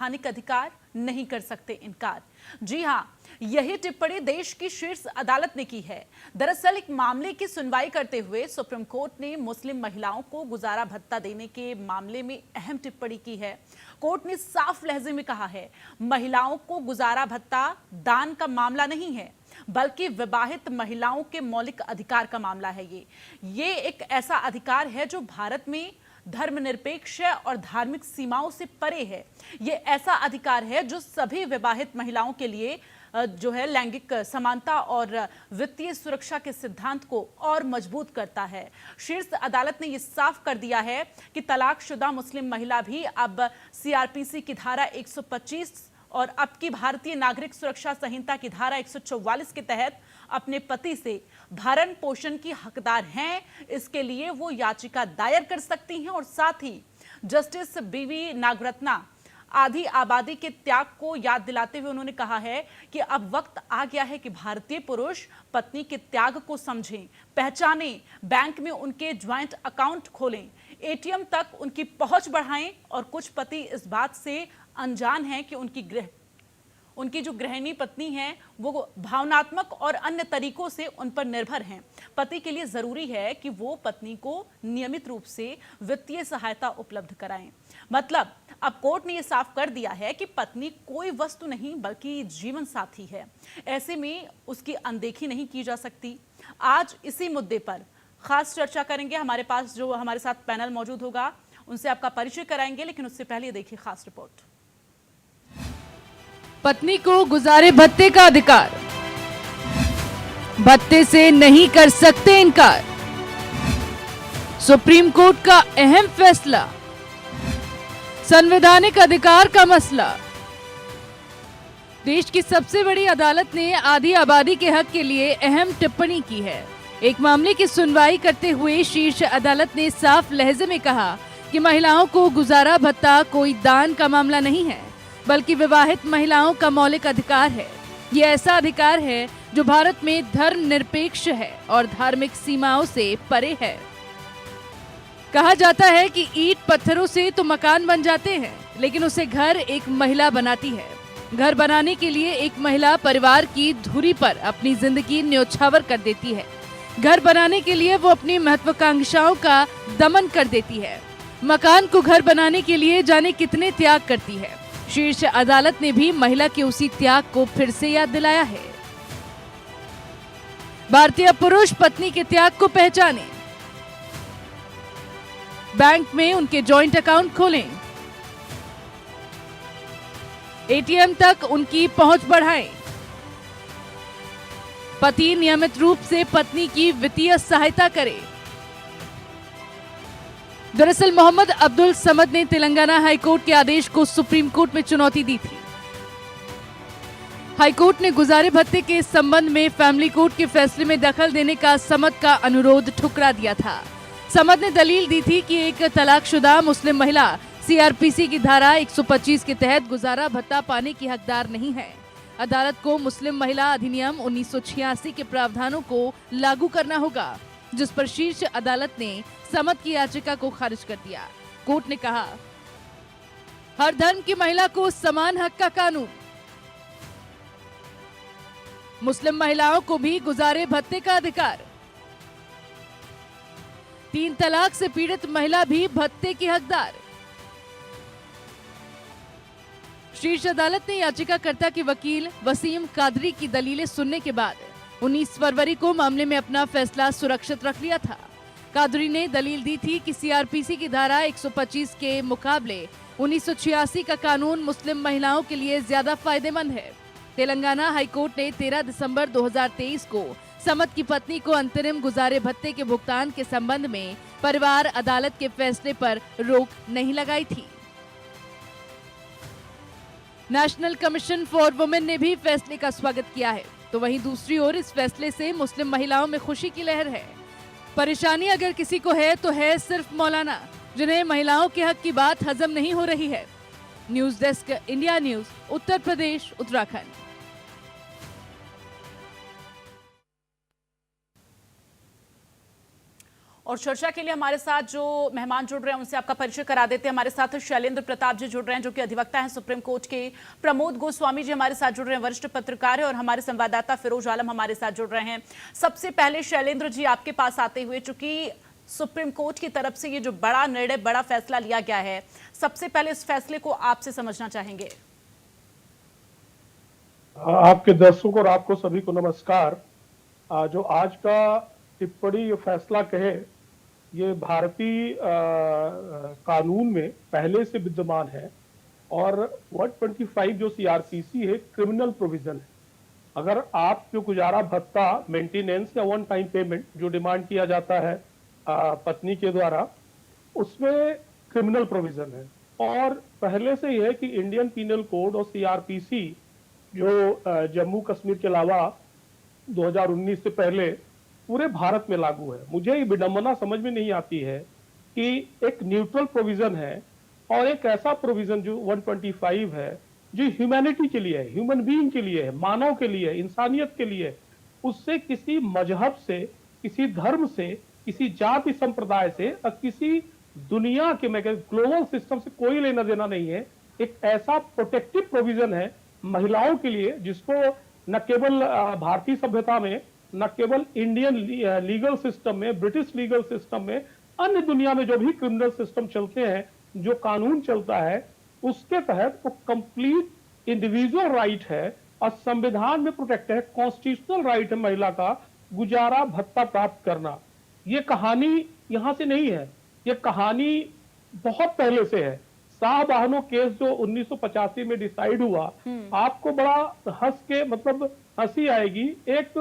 संवैधानिक अधिकार नहीं कर सकते इनकार। जी हां, यही टिप्पणी देश की शीर्ष अदालत ने की है। दरअसल एक मामले की सुनवाई करते हुए सुप्रीम कोर्ट ने मुस्लिम महिलाओं को गुजारा भत्ता देने के मामले में अहम टिप्पणी की है। कोर्ट ने साफ लहजे में कहा है, महिलाओं को गुजारा भत्ता दान का मामला नहीं है, बल्कि विवाहित महिलाओं के मौलिक अधिकार का मामला है। ये एक ऐसा अधिकार है जो भारत में धर्मनिरपेक्ष और धार्मिक सीमाओं से परे है। ये ऐसा अधिकार है जो सभी विवाहित महिलाओं के लिए जो है लैंगिक समानता और वित्तीय सुरक्षा के सिद्धांत को और मजबूत करता है। शीर्ष अदालत ने यह साफ कर दिया है कि तलाकशुदा मुस्लिम महिला भी अब सीआरपीसी की धारा 125 और अब की भारतीय नागरिक सुरक्षा संहिता की धारा 144 के तहत अपने पति से भरण पोषण की हकदार हैं। इसके लिए वो याचिका दायर कर सकती हैं और साथ ही जस्टिस बीवी नागरत्ना आधी आबादी के त्याग को याद दिलाते हुए उन्होंने कहा है कि अब वक्त आ गया है कि भारतीय पुरुष पत्नी के त्याग को समझें, पहचानें, बैंक में उनके ज्वाइंट अकाउंट खोलें, एटीएम तक उनकी पहुंच बढ़ाएं। और कुछ पति इस बात से अनजान हैं कि उनकी जो गृहिणी पत्नी है वो भावनात्मक और अन्य तरीकों से उन पर निर्भर हैं। पति के लिए जरूरी है कि वो पत्नी को नियमित रूप से वित्तीय सहायता उपलब्ध कराएं। मतलब अब कोर्ट ने यह साफ कर दिया है कि पत्नी कोई वस्तु नहीं बल्कि जीवन साथी है। ऐसे में उसकी अनदेखी नहीं की जा सकती। आज इसी मुद्दे पर खास चर्चा करेंगे। हमारे पास जो हमारे साथ पैनल मौजूद होगा उनसे आपका परिचय कराएंगे, लेकिन उससे पहले देखिए खास रिपोर्ट। पत्नी को गुजारे भत्ते का अधिकार, भत्ते से नहीं कर सकते इनकार। सुप्रीम कोर्ट का अहम फैसला, संवैधानिक अधिकार का मसला। देश की सबसे बड़ी अदालत ने आधी आबादी के हक के लिए अहम टिप्पणी की है। एक मामले की सुनवाई करते हुए शीर्ष अदालत ने साफ लहजे में कहा कि महिलाओं को गुजारा भत्ता कोई दान का मामला नहीं है, बल्कि विवाहित महिलाओं का मौलिक अधिकार है। ये ऐसा अधिकार है जो भारत में धर्मनिरपेक्ष है और धार्मिक सीमाओं से परे है। कहा जाता है कि ईंट पत्थरों से तो मकान बन जाते हैं, लेकिन उसे घर एक महिला बनाती है। घर बनाने के लिए एक महिला परिवार की धुरी पर अपनी जिंदगी न्योछावर कर देती है। घर बनाने के लिए वो अपनी महत्वाकांक्षाओं का दमन कर देती है। मकान को घर बनाने के लिए जाने कितने त्याग करती है। शीर्ष अदालत ने भी महिला के उसी त्याग को फिर से याद दिलाया है। भारतीय पुरुष पत्नी के त्याग को पहचाने, बैंक में उनके जॉइंट अकाउंट खोलें, एटीएम तक उनकी पहुंच बढ़ाएं, पति नियमित रूप से पत्नी की वित्तीय सहायता करे। दरअसल मोहम्मद अब्दुल समद ने तेलंगाना हाईकोर्ट के आदेश को सुप्रीम कोर्ट में चुनौती दी थी। हाईकोर्ट ने गुजारे भत्ते के संबंध में फैमिली कोर्ट के फैसले में दखल देने का समद का अनुरोध ठुकरा दिया था। समद ने दलील दी थी कि एक तलाकशुदा मुस्लिम महिला सीआरपीसी की धारा 125 के तहत गुजारा भत्ता पाने की हकदार नहीं है। अदालत को मुस्लिम महिला अधिनियम 1986 के प्रावधानों को लागू करना होगा, जिस पर शीर्ष अदालत ने समद की याचिका को खारिज कर दिया। कोर्ट ने कहा, हर धर्म की महिला को समान हक का कानून, मुस्लिम महिलाओं को भी गुजारे भत्ते का अधिकार, 3 तलाक से पीड़ित महिला भी भत्ते की हकदार। शीर्ष अदालत ने याचिकाकर्ता के वकील वसीम कादरी की दलीलें सुनने के बाद 19 फरवरी को मामले में अपना फैसला सुरक्षित रख लिया था। कादरी ने दलील दी थी कि सीआरपीसी की धारा 125 के मुकाबले 1986 का कानून मुस्लिम महिलाओं के लिए ज्यादा फायदेमंद है। तेलंगाना हाईकोर्ट ने 13 दिसंबर 2023 को समद की पत्नी को अंतरिम गुजारे भत्ते के भुगतान के संबंध में परिवार अदालत के फैसले पर रोक नहीं लगाई थी। नेशनल कमीशन फॉर वुमेन ने भी फैसले का स्वागत किया है, तो वहीं दूसरी ओर इस फैसले से मुस्लिम महिलाओं में खुशी की लहर है। परेशानी अगर किसी को है तो है सिर्फ मौलाना, जिन्हें महिलाओं के हक की बात हजम नहीं हो रही है। News desk, India news, Uttar Pradesh, Uttarakhand. और चर्चा के लिए हमारे साथ जो मेहमान जुड़ रहे हैं उनसे आपका परिचय करा देते हैं। हमारे साथ शैलेंद्र प्रताप जी जुड़ रहे हैं जो कि अधिवक्ता हैं सुप्रीम कोर्ट के। प्रमोद गोस्वामी जी हमारे साथ जुड़ रहे हैं, वरिष्ठ पत्रकार है। और हमारे संवाददाता फिरोज आलम हमारे साथ जुड़ रहे हैं। सबसे पहले शैलेंद्र जी आपके पास आते हुए, चूंकि सुप्रीम कोर्ट की तरफ से ये जो बड़ा निर्णय, बड़ा फैसला लिया गया है, सबसे पहले इस फैसले को आपसे समझना चाहेंगे। आपके दर्शकों और आपको सभी को नमस्कार। जो आज का टिप्पणी ये फैसला कहे, ये भारतीय कानून में पहले से विद्यमान है और 125 जो सीआरपीसी है क्रिमिनल प्रोविजन है। अगर आप जो गुजारा भत्ता, मेंटेनेंस या वन टाइम पेमेंट जो डिमांड किया जाता है पत्नी के द्वारा, उसमें क्रिमिनल प्रोविजन है। और पहले से ही है कि इंडियन पीनल कोड और सीआरपीसी जो जम्मू कश्मीर के अलावा 2019 से पहले पूरे भारत में लागू है। मुझे ये विडंबना समझ में नहीं आती है कि एक न्यूट्रल प्रोविजन है और एक ऐसा प्रोविजन जो 125 है जो ह्यूमैनिटी के लिए है, ह्यूमन बीइंग के लिए है, मानव के लिए, इंसानियत के लिए, उससे किसी मजहब से, किसी धर्म से, किसी जाति संप्रदाय से और किसी दुनिया के ग्लोबल सिस्टम से कोई लेना देना नहीं है। एक ऐसा प्रोटेक्टिव प्रोविजन है महिलाओं के लिए जिसको न केवल भारतीय सभ्यता में, न केवल इंडियन लीगल सिस्टम में, ब्रिटिश लीगल सिस्टम में, अन्य दुनिया में जो भी क्रिमिनल सिस्टम चलते हैं, जो कानून चलता है, उसके तहत वो कंप्लीट इंडिविजुअल राइट है और संविधान में प्रोटेक्ट है, कॉन्स्टिट्यूशनल राइट है महिला का गुजारा भत्ता प्राप्त करना। ये कहानी यहां से नहीं है, ये कहानी बहुत पहले से है। शाहबनो केस जो 1985 में डिसाइड हुआ, आपको बड़ा हंस के हंसी आएगी, एक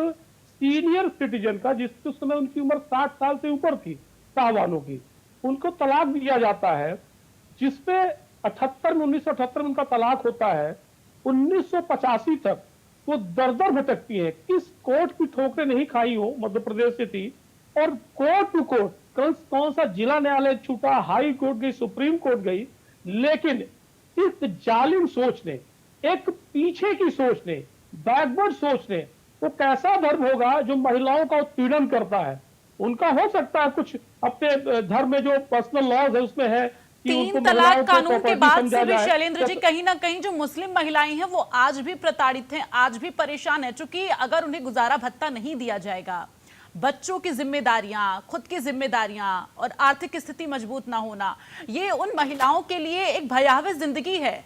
सीनियर सिटीजन का, जिस समय उनकी उम्र 60 साल से ऊपर थी, शाहबानो की, उनको तलाक दिया जाता है, जिसपे 1978 में उनका तलाक होता है। 1985 तक वो दर दर भटकती है, किस कोर्ट की ठोकरें नहीं खाई हो, मध्य प्रदेश से थी, और कोर्ट टू कोर्ट, कौन सा जिला न्यायालय छूटा, हाई कोर्ट गई, सुप्रीम कोर्ट गई, लेकिन इस जालिम सोच ने, एक पीछे की सोच ने, बैकवर्ड सोच ने, वो कैसा धर्म होगा जो महिलाओं का उत्पीड़न करता है। उनका हो सकता है कुछ अपने धर्म में जो पर्सनल लॉज है उसमें है कि 3 तलाक कानून के बाद से भी शैलेंद्र जी कहीं ना कहीं जो मुस्लिम महिलाएं हैं वो आज भी प्रताड़ित हैं, आज भी परेशान है। चूंकि अगर उन्हें गुजारा भत्ता नहीं दिया जाएगा, बच्चों की जिम्मेदारियां, खुद की जिम्मेदारियां और आर्थिक स्थिति मजबूत ना होना, ये उन महिलाओं के लिए एक भयावह जिंदगी है।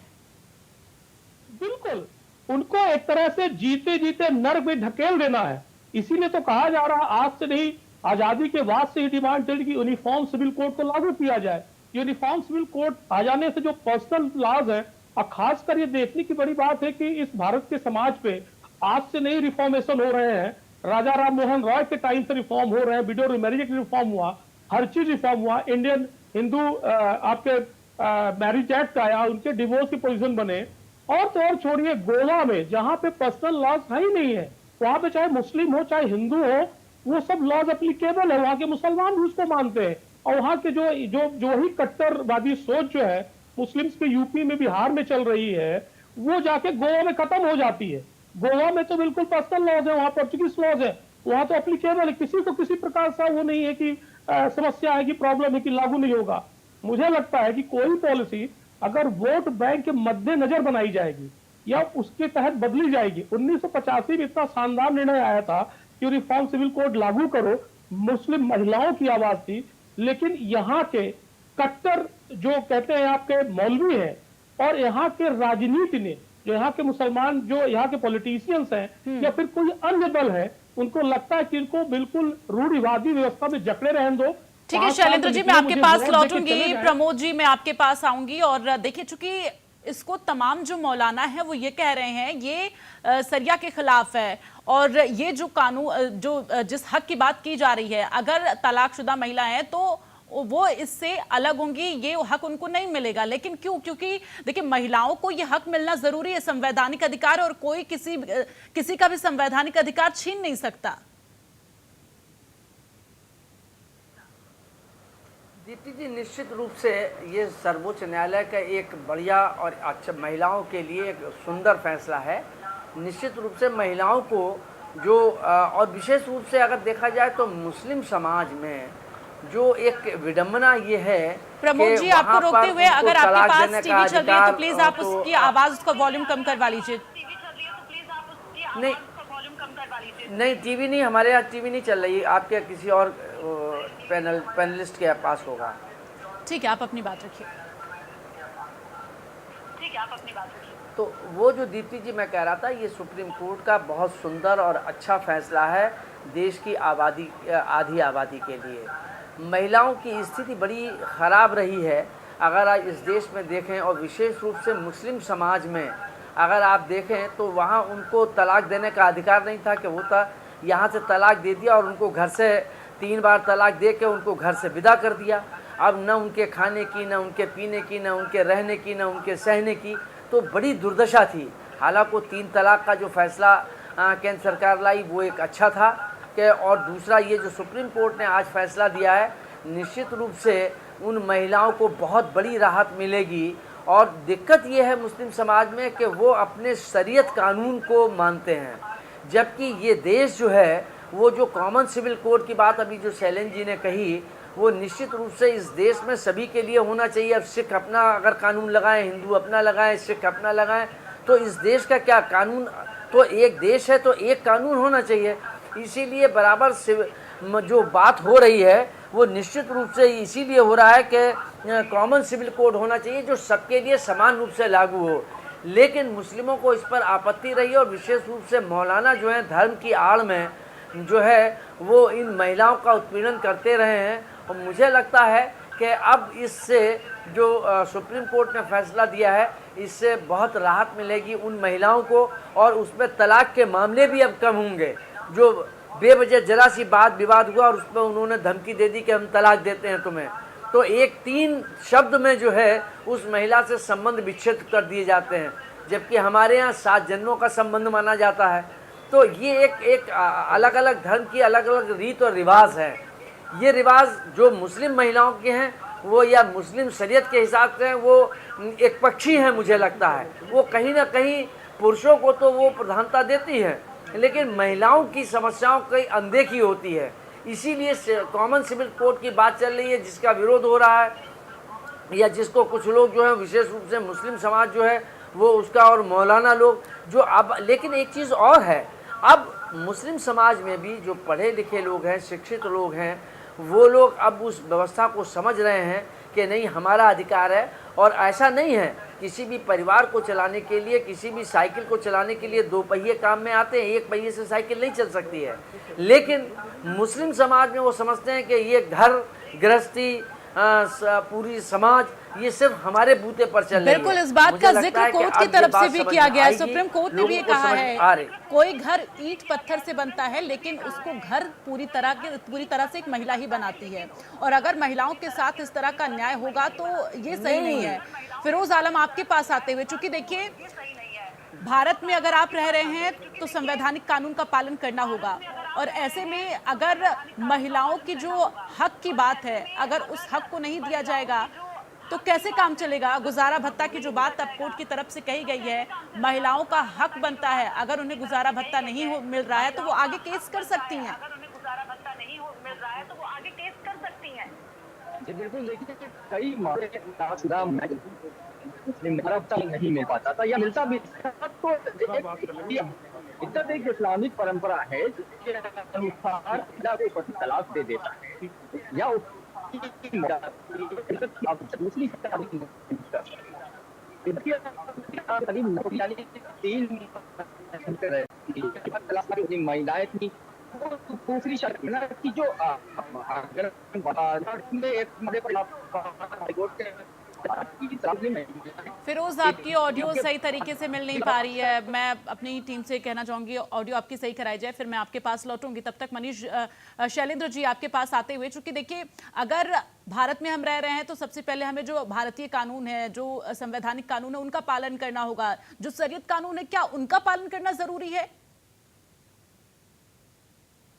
बिल्कुल, उनको एक तरह से जीते जीते नर्क में ढकेल देना है। इसीलिए तो कहा जा रहा, आज से नहीं, आजादी के बाद से ही डिमांड चली कि यूनिफॉर्म सिविल कोड को लागू किया जाए। यूनिफॉर्म सिविल कोड आ जाने से जो पर्सनल लॉज है, और खासकर ये देखने की बड़ी बात है कि इस भारत के समाज पे आज से नहीं रिफॉर्मेशन हो रहे हैं, राजा राम मोहन रॉय के टाइम से रिफॉर्म हो रहे हैं, विडो रिमैरिज रिफॉर्म हुआ, हर चीज रिफॉर्म हुआ, इंडियन हिंदू आपके मैरिज एक्ट आया, उनके डिवोर्स की पोजीशन बने। और तो और छोड़िए, गोवा में जहां पे पर्सनल लॉज है ही नहीं है, वहां पे चाहे मुस्लिम हो चाहे हिंदू हो, वो सब लॉज एप्लीकेबल है, वहां के मुसलमान भी उसको मानते हैं। और वहां के जो ही कट्टरवादी सोच जो है मुस्लिम्स के यूपी में, बिहार में चल रही है, वो जाके गोवा में खत्म हो जाती है। गोवा में तो बिल्कुल पर्सनल लॉज है, वहां पोर्चुगीज लॉज है, वहां तो एप्लीकेबल है, किसी को किसी प्रकार से वो नहीं है कि समस्या है कि प्रॉब्लम है कि लागू नहीं होगा। मुझे लगता है कि कोई पॉलिसी अगर वोट बैंक के मद्देनजर बनाई जाएगी या उसके तहत बदली जाएगी। 1985 में इतना शानदार निर्णय आया था कि यूनिफॉर्म सिविल कोड लागू करो, मुस्लिम महिलाओं की आवाज थी, लेकिन यहाँ के कट्टर जो कहते हैं आपके मौलवी हैं और यहाँ के राजनीति ने, जो यहाँ के मुसलमान, जो यहाँ के पॉलिटिशियंस हैं या फिर कोई अन्य दल है, उनको लगता है कि इनको बिल्कुल रूढ़िवादी व्यवस्था में जकड़े रहने दो। ठीक है शैलेंद्र जी, मैं आपके पास लौटूंगी। प्रमोद जी, मैं आपके पास आऊंगी। और देखिए, चूंकि इसको तमाम जो मौलाना है वो ये कह रहे हैं ये सरिया के खिलाफ है, और ये जो कानून, जो जिस हक की बात की जा रही है, अगर तलाकशुदा महिला है तो वो इससे अलग होंगी, ये हक उनको नहीं मिलेगा। लेकिन क्यों? क्योंकि देखिए, महिलाओं को ये हक मिलना जरूरी है, संवैधानिक अधिकार, और कोई किसी का भी संवैधानिक अधिकार छीन नहीं सकता। दीप्ति जी, निश्चित रूप से ये सर्वोच्च न्यायालय का एक बढ़िया और अच्छा, महिलाओं के लिए एक सुंदर फैसला है। निश्चित रूप से महिलाओं को जो और विशेष रूप से अगर देखा जाए तो मुस्लिम समाज में जो एक विडंबना ये है प्रमोद कि जी, आपको वहाँ रोकते पर हुए, उनको अगर आपके तलाक पास देने टीवी का चल रही है तो अधिकार, प्लीज आप तो उसकी आवाज, उसका वॉल्यूम कम करवा लीजिए। नहीं नहीं, टीवी नहीं, हमारे यहाँ टीवी नहीं चल रही, आपके किसी और पैनलिस्ट के पास होगा। ठीक है, आप अपनी बात रखिए। तो वो जो दीप्ति जी मैं कह रहा था, ये सुप्रीम कोर्ट का बहुत सुंदर और अच्छा फैसला है देश की आबादी, आधी आबादी के लिए। महिलाओं की स्थिति बड़ी ख़राब रही है अगर आज इस देश में देखें, और विशेष रूप से मुस्लिम समाज में अगर आप देखें तो वहाँ उनको तलाक देने का अधिकार नहीं था कि वो यहाँ से तलाक दे दिया और उनको घर से 3 बार तलाक दे के उनको घर से विदा कर दिया। अब न उनके खाने की, न उनके पीने की, न उनके रहने की, न उनके सहने की, तो बड़ी दुर्दशा थी। हालांकि 3 तलाक का जो फैसला केंद्र सरकार लाई वो एक अच्छा था कि, और दूसरा ये जो सुप्रीम कोर्ट ने आज फैसला दिया है, निश्चित रूप से उन महिलाओं को बहुत बड़ी राहत मिलेगी। और दिक्कत ये है मुस्लिम समाज में कि वो अपने शरीयत कानून को मानते हैं, जबकि ये देश जो है, वो जो कॉमन सिविल कोड की बात अभी जो शैलेंद्र जी ने कही, वो निश्चित रूप से इस देश में सभी के लिए होना चाहिए। अब सिख अपना अगर कानून लगाएं, हिंदू अपना लगाएं, सिख अपना लगाएं, तो इस देश का क्या कानून, तो एक देश है तो एक कानून होना चाहिए। इसीलिए बराबर जो बात हो रही है वो निश्चित रूप से इसीलिए हो रहा है कि कॉमन सिविल कोड होना चाहिए जो सबके लिए समान रूप से लागू हो। लेकिन मुस्लिमों को इस पर आपत्ति रही, और विशेष रूप से मौलाना जो है धर्म की आड़ में जो है वो इन महिलाओं का उत्पीड़न करते रहे हैं। और मुझे लगता है कि अब इससे जो सुप्रीम कोर्ट ने फैसला दिया है, इससे बहुत राहत मिलेगी उन महिलाओं को, और उसमें तलाक के मामले भी अब कम होंगे। जो बेवजह जरा सी बात विवाद हुआ और उसमें उन्होंने धमकी दे दी कि हम तलाक देते हैं तुम्हें, तो 3 शब्द में जो है उस महिला से संबंध विच्छेद कर दिए जाते हैं, जबकि हमारे यहाँ 7 जन्मों का संबंध माना जाता है। तो ये एक अलग अलग धर्म की अलग अलग रीत और रिवाज है। ये रिवाज जो मुस्लिम महिलाओं के हैं वो, या मुस्लिम शरीयत के हिसाब से हैं, वो एक पक्षी हैं। मुझे लगता है वो कहीं ना कहीं पुरुषों को तो वो प्रधानता देती है, लेकिन महिलाओं की समस्याओं की अनदेखी होती है। इसीलिए कॉमन सिविल कोड की बात चल रही है, जिसका विरोध हो रहा है, या जिसको कुछ लोग जो है विशेष रूप से मुस्लिम समाज जो है वो उसका, और मौलाना लोग जो अब, लेकिन एक चीज़ और है, अब मुस्लिम समाज में भी जो पढ़े लिखे लोग हैं, शिक्षित लोग हैं, वो लोग अब उस व्यवस्था को समझ रहे हैं कि नहीं, हमारा अधिकार है। और ऐसा नहीं है, किसी भी परिवार को चलाने के लिए, किसी भी साइकिल को चलाने के लिए 2 पहिए काम में आते हैं, 1 पहिए से साइकिल नहीं चल सकती है। लेकिन मुस्लिम समाज में वो समझते हैं कि ये घर गृहस्थी, पूरी समाज, ये सिर्फ हमारे बूते पर चल रही है। बिल्कुल, इस बात का जिक्र कोर्ट की तरफ से भी किया गया है। सुप्रीम कोर्ट ने भी ये कहा है, कोई घर ईंट पत्थर से बनता है, लेकिन उसको घर पूरी तरह से एक महिला ही बनाती है। और अगर महिलाओं के साथ इस तरह का अन्याय होगा तो ये सही नहीं है। फिरोज आलम, आपके पास आते हुए, चूंकि देखिए भारत में अगर आप रह रहे हैं तो संवैधानिक कानून का पालन करना होगा, और ऐसे में अगर महिलाओं की जो हक की बात है, अगर उस हक को नहीं दिया जाएगा तो कैसे काम चलेगा। गुजारा भत्ता की जो बात अब कोर्ट की तरफ से कही गई है, महिलाओं का हक बनता है, अगर उन्हें गुजारा भत्ता नहीं मिल रहा है तो वो आगे केस कर सकती हैं। जी बिल्कुल, देखिए कई मामले नहीं मिल पाता था या मिलता भी तो एक इस्लामिक परंपरा है जिसके अनुसार को तलाक दे देता है या दूसरी महिलाएं थी, दूसरी शर्त की जो अगर फिरोज, आपकी ऑडियो सही तरीके से मिल नहीं पा रही है। मैं अपनी टीम से कहना चाहूंगी ऑडियो आपकी सही कराई जाए, फिर मैं आपके पास लौटूंगी। तब तक मनीष, शैलेंद्र जी आपके पास आते हुए, चूंकि देखिए अगर भारत में हम रह रहे हैं तो सबसे पहले हमें जो भारतीय कानून है, जो संवैधानिक कानून है, उनका पालन करना होगा। जो शरीयत कानून है, क्या उनका पालन करना जरूरी है?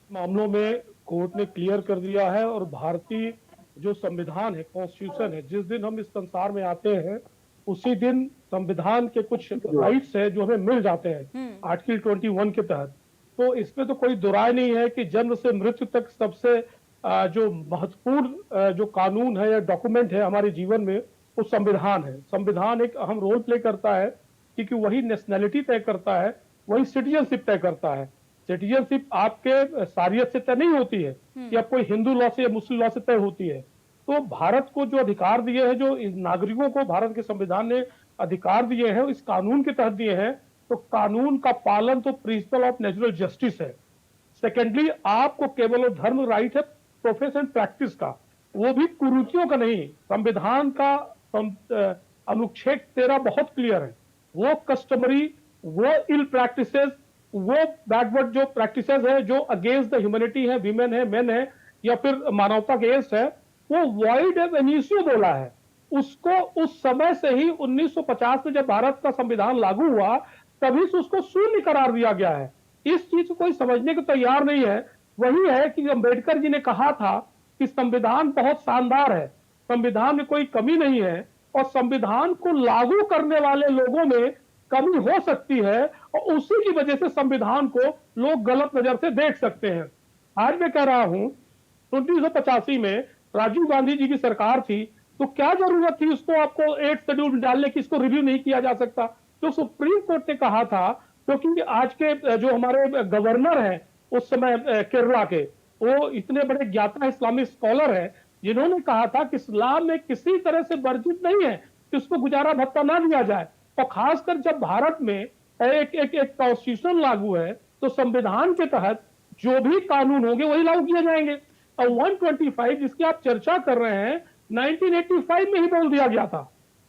मामलों में कोर्ट ने क्लियर कर दिया है, और भारतीय जो संविधान है, कॉन्स्टिट्यूशन है, जिस दिन हम इस संसार में आते हैं उसी दिन संविधान के कुछ राइट्स है जो हमें मिल जाते हैं आर्टिकल 21 के तहत। तो इसमें तो कोई दुराय नहीं है कि जन्म से मृत्यु तक सबसे जो महत्वपूर्ण जो कानून है या डॉक्यूमेंट है हमारे जीवन में, वो संविधान है। संविधान एक अहम रोल प्ले करता है, क्योंकि वही नेशनैलिटी तय करता है, वही सिटीजनशिप तय करता है। सिटीजनशिप आपके सारियत से तय नहीं होती है या कोई हिंदू लॉ से या मुस्लिम लॉ से तय होती है। तो भारत को जो अधिकार दिए हैं, जो नागरिकों को भारत के संविधान ने अधिकार दिए हैं, इस कानून के तहत दिए हैं, तो कानून का पालन तो प्रिंसिपल ऑफ नेचुरल जस्टिस है। सेकेंडली, आपको केवल वो धर्म राइट है प्रोफेशन प्रैक्टिस का, वो भी कुरीतियों का नहीं। संविधान का अनुच्छेद 13 बहुत क्लियर है। वो कस्टमरी, वो इल प्रैक्टिसेस, वो बैकवर्ड जो प्रैक्टिसेस है, जो अगेंस्ट द ह्यूमैनिटी है, वीमेन है, मेन है, या फिर मानवता के अगेंस्ट है, वो वॉइड एब इनिशियो बोला है। उसको उस समय से ही 1950 में जब भारत का संविधान लागू हुआ, तभी से उसको शून्य करार दिया गया है। इस चीज को कोई समझने को तैयार नहीं है। वही है कि अम्बेडकर जी ने कहा था कि संविधान बहुत शानदार है, संविधान में कोई कमी नहीं है, और संविधान को लागू करने वाले लोगों में कमी हो सकती है, और उसी की वजह से संविधान को लोग गलत नजर से देख सकते हैं। आज मैं कह रहा हूं, 1985 में राजीव गांधी जी की सरकार थी, तो क्या जरूरत थी उसको आपको 8 शेड्यूल डालने की, इसको रिव्यू नहीं किया जा सकता? तो सुप्रीम कोर्ट ने कहा था, क्योंकि आज के जो हमारे गवर्नर हैं उस समय केरला के, वो इतने बड़े ज्ञाता इस्लामिक स्कॉलर हैं, जिन्होंने कहा था कि इस्लाम में किसी तरह से वर्जित नहीं है कि उसको गुजारा भत्ता ना दिया जाए। और खासकर जब भारत में एक कॉन्स्टिट्यूशन लागू है, तो संविधान के तहत जो भी कानून होंगे वही लागू किए जाएंगे। और 125 जिसकी आप चर्चा कर रहे हैं, 1985 में ही बोल दिया गया था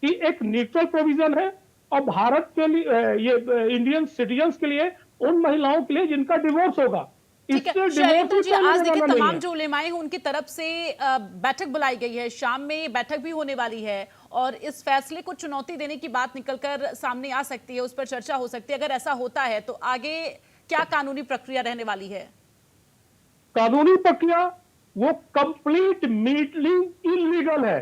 कि एक न्यूट्रल प्रोविजन है, और भारत के लिए ये इंडियन सिटीजन्स के लिए, उन महिलाओं के लिए जिनका डिवोर्स होगा। ठीक है शैलेंद्र जी, आज देखिए तमाम जो उलेमाए हैं उनकी तरफ से बैठक बुलाई गई है, शाम में बैठक भी होने वाली है, और इस फैसले को चुनौती देने की बात निकलकर सामने आ सकती है, उस पर चर्चा हो सकती है। अगर ऐसा होता है तो आगे क्या कानूनी प्रक्रिया रहने वाली है? कानूनी प्रक्रिया वो कंप्लीटली इलीगल है।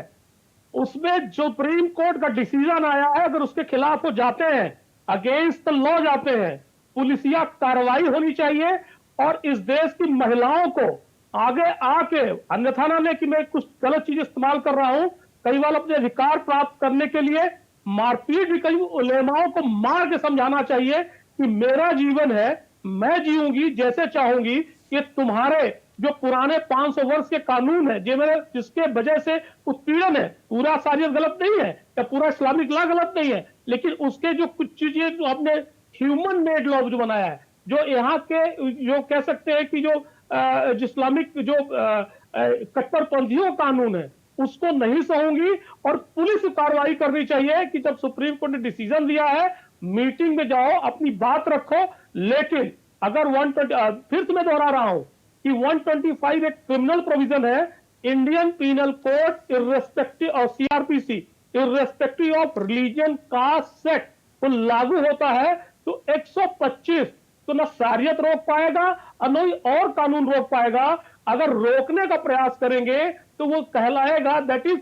उसमें जो सुप्रीम कोर्ट का डिसीजन आया है, अगर उसके खिलाफ वो जाते हैं, अगेंस्ट द लॉ जाते हैं, पुलिसिया कार्रवाई होनी चाहिए, और इस देश की महिलाओं को आगे आके, अन्यथा ना ले कि मैं कुछ गलत चीज इस्तेमाल कर रहा हूं, कई बार अपने अधिकार प्राप्त करने के लिए मारपीट भी, कई उलेमाओं को मार के समझाना चाहिए कि मेरा जीवन है, मैं जीऊंगी जैसे चाहूंगी। ये तुम्हारे जो पुराने 500 वर्ष के कानून है, जिसके वजह से उत्पीड़न है, पूरा सारियत गलत नहीं है या पूरा इस्लामिक लॉ गलत नहीं है, लेकिन उसके जो कुछ चीजें जो हमने ह्यूमन मेड लॉ जो बनाया है, जो यहाँ के जो कह सकते हैं कि जो इस्लामिक जो कट्टरपंथियों कानून है, उसको नहीं सहूंगी, और पुलिस कार्रवाई करनी चाहिए कि जब सुप्रीम कोर्ट ने डिसीजन दिया है, मीटिंग में जाओ, अपनी बात रखो। लेकिन अगर 120, फिर से मैं दोहरा रहा हूं कि 125 एक क्रिमिनल प्रोविजन है, इंडियन पीनल कोड इर्रेस्पेक्टिव और CrPC irrespective of religion, caste, sect तो लागू होता है, तो 125 तो न सारियत रोक पाएगा और न और कानून रोक पाएगा। अगर रोकने का प्रयास करेंगे तो वो कहलाएगा that is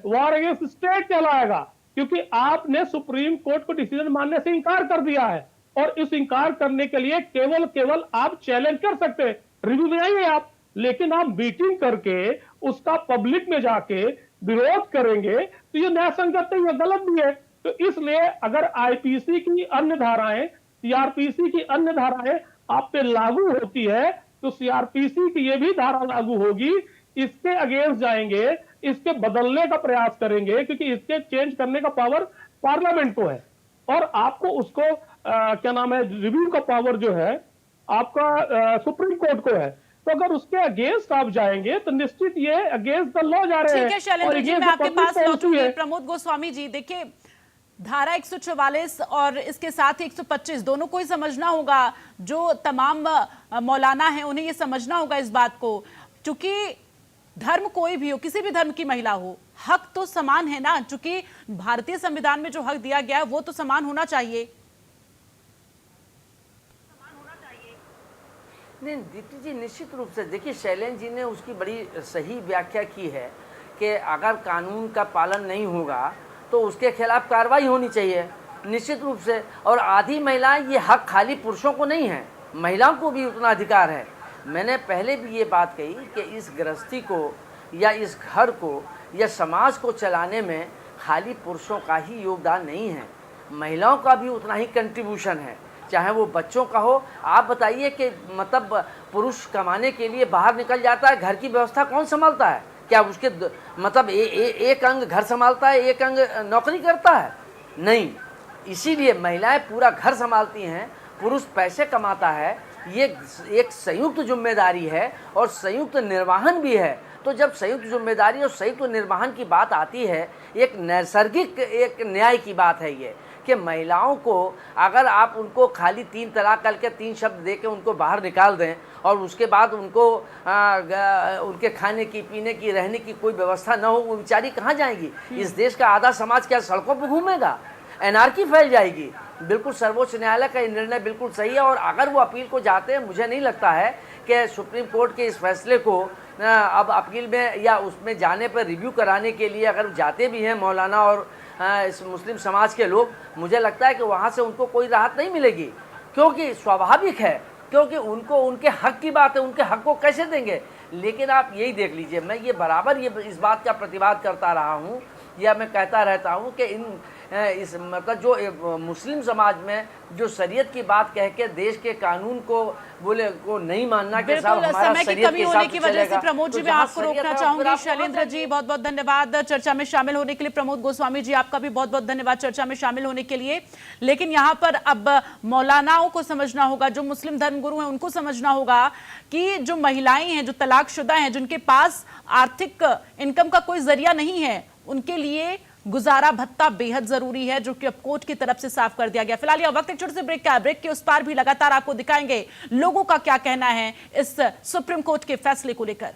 war against state कहलाएगा, क्योंकि आपने सुप्रीम कोर्ट को डिसीजन मानने से इंकार कर दिया है, और इस इंकार करने के लिए केवल आप चैलेंज कर सकते हैं, रिव्यू में आइए आप, लेकिन आप मीटिंग करके उसका पब्लिक में जाके विरोध करेंगे तो ये न्याय संगत नहीं है, गलत भी है। तो इसलिए अगर आईपीसी की अन्य धाराएं, सीआरपीसी की अन्य धाराएं आप पे लागू होती है, तो सीआरपीसी की ये भी धारा लागू होगी, इसके अगेंस्ट जाएंगे, इसके बदलने का प्रयास करेंगे, क्योंकि इसके चेंज करने का पावर पार्लियामेंट को है, और आपको उसको क्या नाम है, रिव्यू का पावर जो है आपका सुप्रीम कोर्ट को है। तो अगर उसके अगेंस्ट आप जाएंगे तो निश्चित ये अगेंस्ट द लॉ जा रहे हैं। ठीक है शैलेंद्र जी, मैं आपके पास लौटूंगी। प्रमोद गोस्वामी जी, देखिए धारा 144 और इसके साथ ही 125 दोनों को ही समझना होगा, जो तमाम मौलाना हैं उन्हें ये समझना होगा इस बात को, क्योंकि धर्म कोई भी हो, किसी भी धर्म की महिला हो, हक तो समान है ना। चूंकि भारतीय संविधान में जो हक दिया गया है वो तो समान होना चाहिए। नहीं दीप्ति जी, निश्चित रूप से देखिए शैलेंद्र जी ने उसकी बड़ी सही व्याख्या की है कि अगर कानून का पालन नहीं होगा तो उसके खिलाफ कार्रवाई होनी चाहिए निश्चित रूप से। और आधी महिलाएं, ये हक खाली पुरुषों को नहीं है, महिलाओं को भी उतना अधिकार है। मैंने पहले भी ये बात कही कि इस गृहस्थी को या इस घर को या समाज को चलाने में खाली पुरुषों का ही योगदान नहीं है, महिलाओं का भी उतना ही कंट्रीब्यूशन है, चाहे वो बच्चों का हो। आप बताइए कि मतलब पुरुष कमाने के लिए बाहर निकल जाता है, घर की व्यवस्था कौन संभालता है? क्या उसके मतलब एक अंग घर संभालता है, एक अंग नौकरी करता है? नहीं। इसीलिए महिलाएं पूरा घर संभालती हैं, पुरुष पैसे कमाता है। ये एक संयुक्त जिम्मेदारी है और संयुक्त निर्वहन भी है। तो जब संयुक्त जिम्मेदारी और संयुक्त निर्वहन की बात आती है, एक नैसर्गिक एक न्याय की बात है ये कि महिलाओं को अगर आप उनको खाली 3 तलाक करके 3 शब्द दे के उनको बाहर निकाल दें और उसके बाद उनको उनके खाने की, पीने की, रहने की कोई व्यवस्था न हो, वो बेचारी कहाँ जाएंगी? इस देश का आधा समाज क्या सड़कों पर घूमेगा? एनार्की फैल जाएगी। बिल्कुल सर्वोच्च न्यायालय का निर्णय बिल्कुल सही है और अगर वो अपील को जाते हैं, मुझे नहीं लगता है कि सुप्रीम कोर्ट के इस फैसले को अब अपील में या उसमें जाने पर रिव्यू कराने के लिए अगर जाते भी हैं मौलाना और इस मुस्लिम समाज के लोग, मुझे लगता है कि वहाँ से उनको कोई राहत नहीं मिलेगी, क्योंकि स्वाभाविक है, क्योंकि उनको उनके हक की बात है, उनके हक को कैसे देंगे? लेकिन आप यही देख लीजिए, मैं ये बराबर इस बात का प्रतिवाद करता रहा हूँ या मैं कहता रहता हूँ कि इस मतलब जो मुस्लिम समाज में जो शरीयत की बात कह के देश के कानून को बोले को नहीं मानना कि साहब हमारा समय की कमी होने की वजह से प्रमोद जी, मैं आपको रोकना चाहूंगी। शैलेंद्र जी, बहुत बहुत धन्यवाद चर्चा में शामिल होने के लिए। प्रमोद गोस्वामी जी, आपका भी बहुत बहुत धन्यवाद चर्चा में शामिल होने के लिए। लेकिन यहाँ पर अब मौलानाओं को समझना होगा, जो मुस्लिम धर्मगुरु हैं उनको समझना होगा कि जो महिलाएं हैं, जो तलाकशुदा हैं, जिनके पास आर्थिक इनकम का कोई जरिया नहीं है, उनके लिए गुजारा भत्ता बेहद जरूरी है, जो कि अब कोर्ट की तरफ से साफ कर दिया गया। फिलहाल यह वक्त एक छोटे से ब्रेक का है। ब्रेक के उस पार भी लगातार आपको दिखाएंगे लोगों का क्या कहना है इस सुप्रीम कोर्ट के फैसले को लेकर।